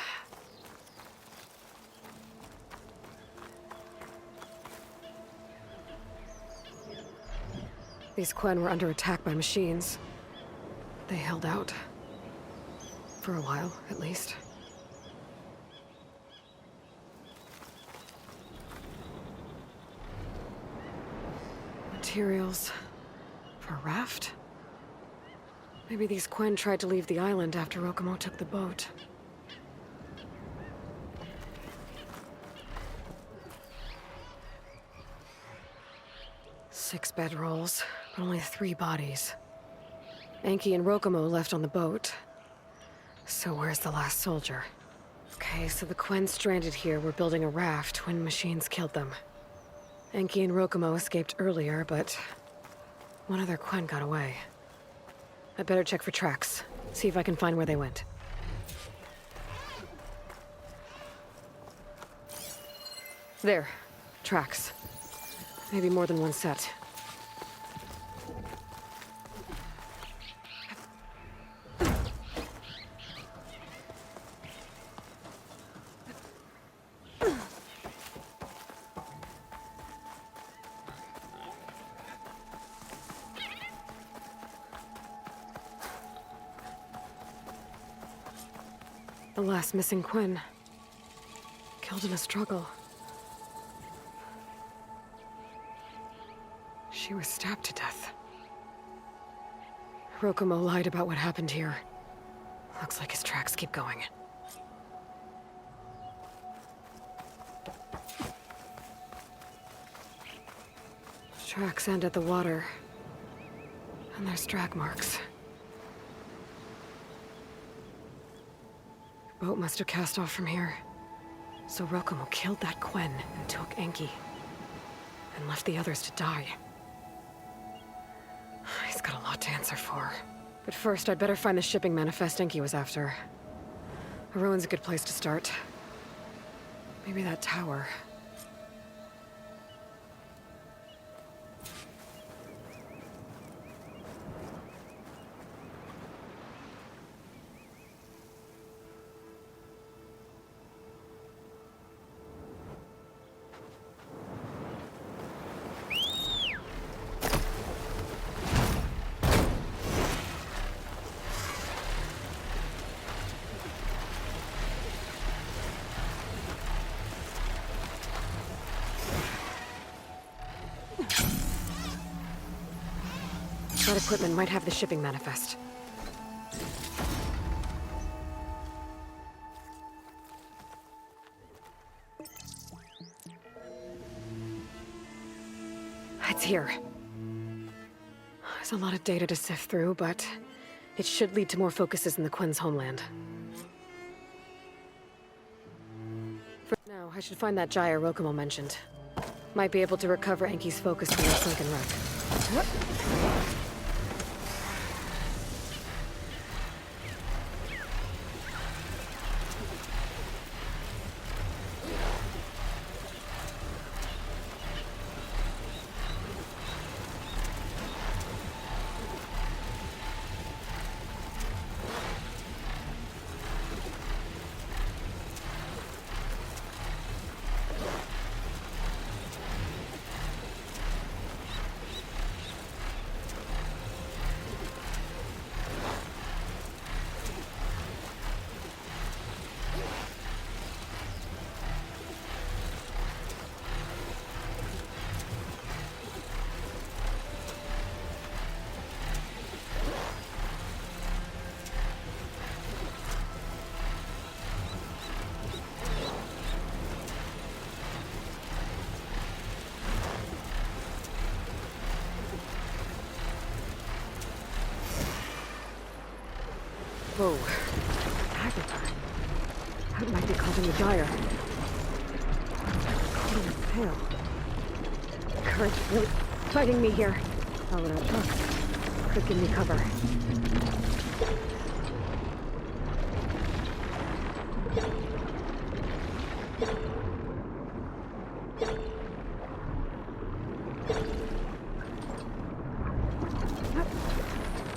S1: These Quen were under attack by machines. They held out. For a while, at least. Materials for a raft? Maybe these Quen tried to leave the island after Rokumo took the boat. Six bedrolls, but only 3 bodies. Enki and Rokumo left on the boat. So where's the last soldier? Okay, so the Quen stranded here were building a raft when machines killed them. Enki and Rokumo escaped earlier, but one of their Quen got away. I'd better check for tracks, see if I can find where they went. There. Tracks. Maybe more than one set. The last missing Quen. Killed in a struggle. She was stabbed to death. Rokumo lied about what happened here. Looks like his tracks keep going. Tracks end at the water. And there's drag marks. The boat must have cast off from here. So Rokumo killed that Quen and took Enki. And left the others to die. He's got a lot to answer for. But first, I'd better find the shipping manifest Enki was after. A ruin's a good place to start. Maybe that tower. That equipment might have the shipping manifest. It's here. There's a lot of data to sift through, but it should lead to more focuses in the Quen's homeland. For now, I should find that gyre Rokumo mentioned. Might be able to recover Enki's focus from the sunken wreck. Whoa. Agatha. That might be causing the gyre. Cold as pale. The current's really fighting me here. Oh, that truck could give me cover.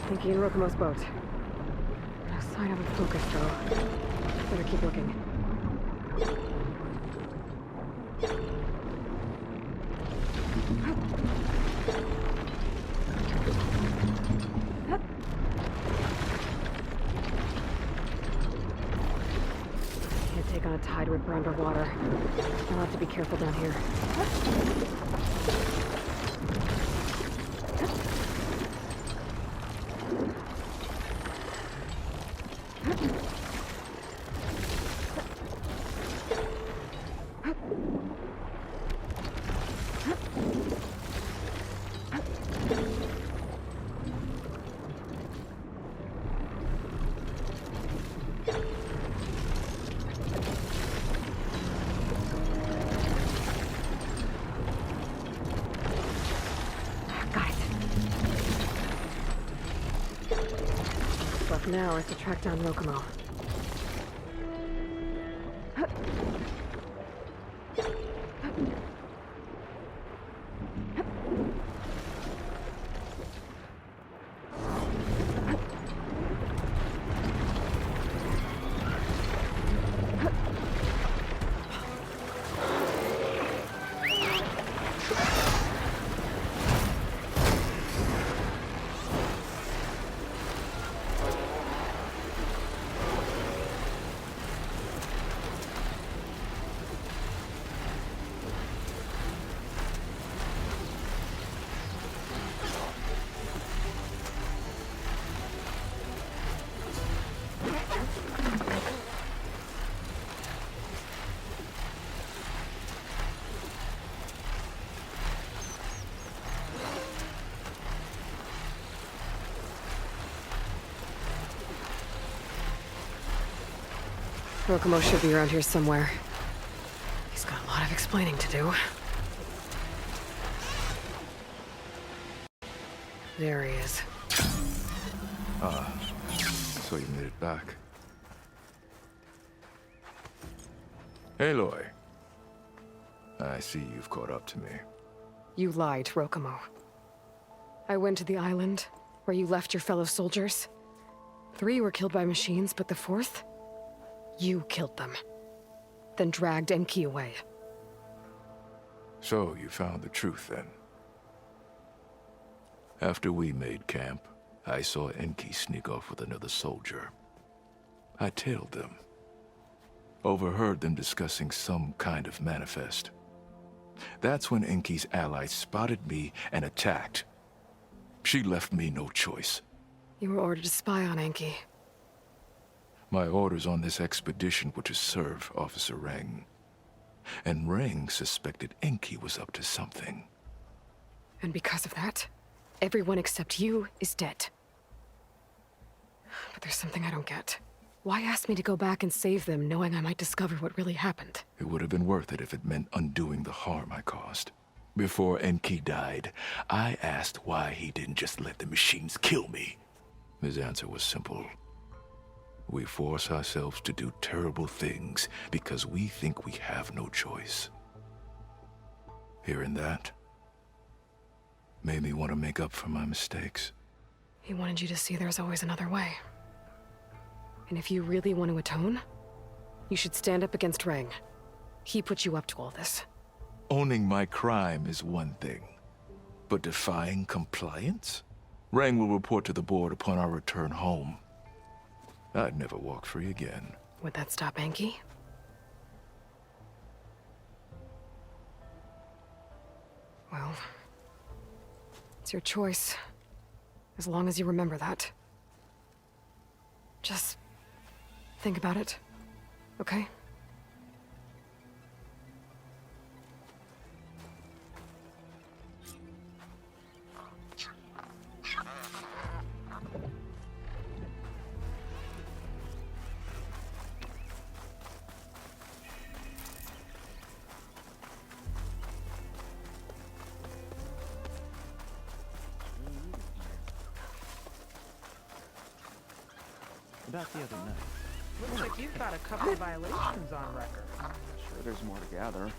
S1: Pinky and Rokumo's boat. No sign of a focus, though. Better keep looking. Can't take on a tide ripper underwater. I'll have to be careful down here. Now is to track down Rokumo. Rokumo should be around here somewhere. He's got a lot of explaining to do. There he is.
S12: So you made it back. Aloy. I see you've caught up to me.
S1: You lied, Rokumo. I went to the island where you left your fellow soldiers. 3 were killed by machines, but the 4th? You killed them. Then dragged Enki away.
S12: So you found the truth then. After we made camp, I saw Enki sneak off with another soldier. I tailed them. Overheard them discussing some kind of manifest. That's when Enki's allies spotted me and attacked. She left me no choice.
S1: You were ordered to spy on Enki.
S12: My orders on this expedition were to serve Officer Reng. And Reng suspected Enki was up to something.
S1: And because of that, everyone except you is dead. But there's something I don't get. Why ask me to go back and save them, knowing I might discover what really happened?
S12: It would have been worth it if it meant undoing the harm I caused. Before Enki died, I asked why he didn't just let the machines kill me. His answer was simple. We force ourselves to do terrible things because we think we have no choice. Hearing that made me want to make up for my mistakes.
S1: He wanted you to see there's always another way. And if you really want to atone, you should stand up against Reng. He put you up to all this.
S12: Owning my crime is one thing, but defying compliance? Reng will report to the board upon our return home. I'd never walk free again.
S1: Would that stop Enki? Well, it's your choice. As long as you remember that. Just think about it, okay?
S3: back the other night.
S13: Looks like you've got a couple of violations on record.
S3: Sure, there's more to gather.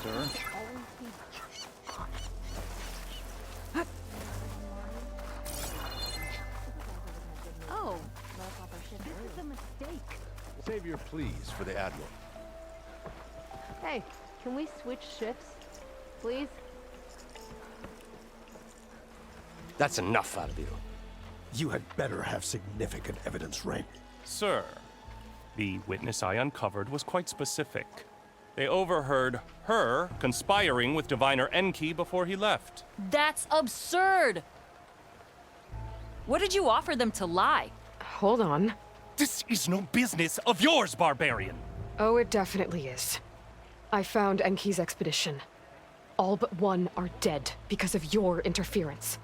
S3: Sir?
S11: Oh, this is a mistake.
S12: Save your pleas for the Admiral.
S14: Hey, can we switch shifts, please?
S15: That's enough out of you. You had better have significant evidence, Rain.
S16: Sir, the witness I uncovered was quite specific. They overheard her conspiring with Diviner Enki before he left.
S11: That's absurd! What did you offer them to lie?
S1: Hold on.
S16: This is no business of yours, barbarian!
S1: Oh, it definitely is. I found Enki's expedition. All but one are dead because of your interference.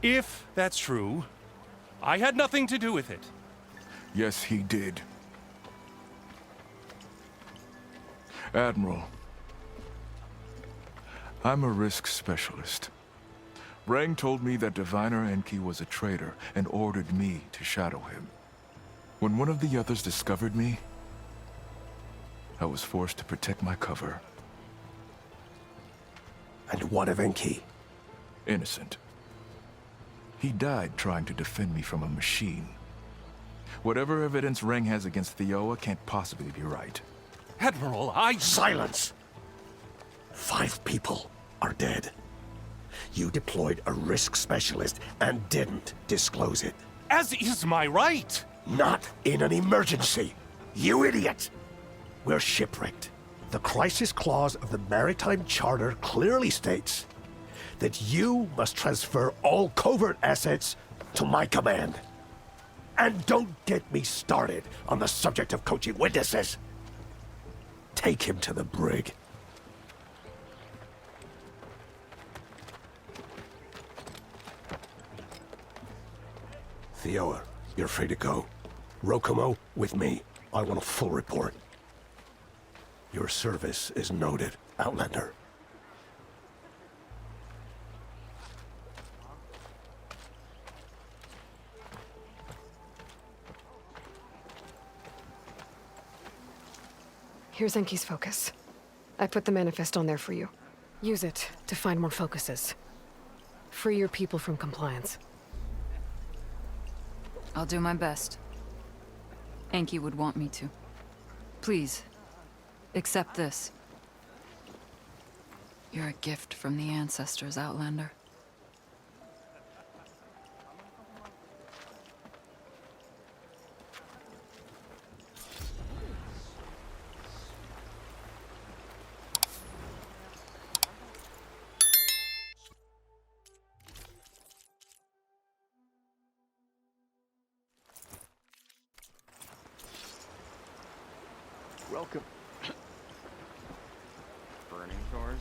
S16: If that's true, I had nothing to do with it.
S12: Yes, he did. Admiral, I'm a risk specialist. Rang told me that Diviner Enki was a traitor and ordered me to shadow him. When one of the others discovered me, I was forced to protect my cover.
S15: And what of Enki?
S12: Innocent. He died trying to defend me from a machine. Whatever evidence Rang has against Theoa can't possibly be right.
S16: Admiral,
S15: Silence! 5 people are dead. You deployed a risk specialist and didn't disclose it.
S16: As is my right!
S15: Not in an emergency! You idiot! We're shipwrecked. The crisis clause of the Maritime Charter clearly states that you must transfer all covert assets to my command. And don't get me started on the subject of coaching witnesses. Take him to the brig. Theoa, you're free to go. Rokomo, with me. I want a full report. Your service is noted, Outlander.
S1: Here's Enki's focus. I put the manifest on there for you. Use it to find more focuses. Free your people from compliance.
S11: I'll do my best. Enki would want me to. Please, accept this. You're a gift from the ancestors, Outlander.
S3: Welcome. Burning doors?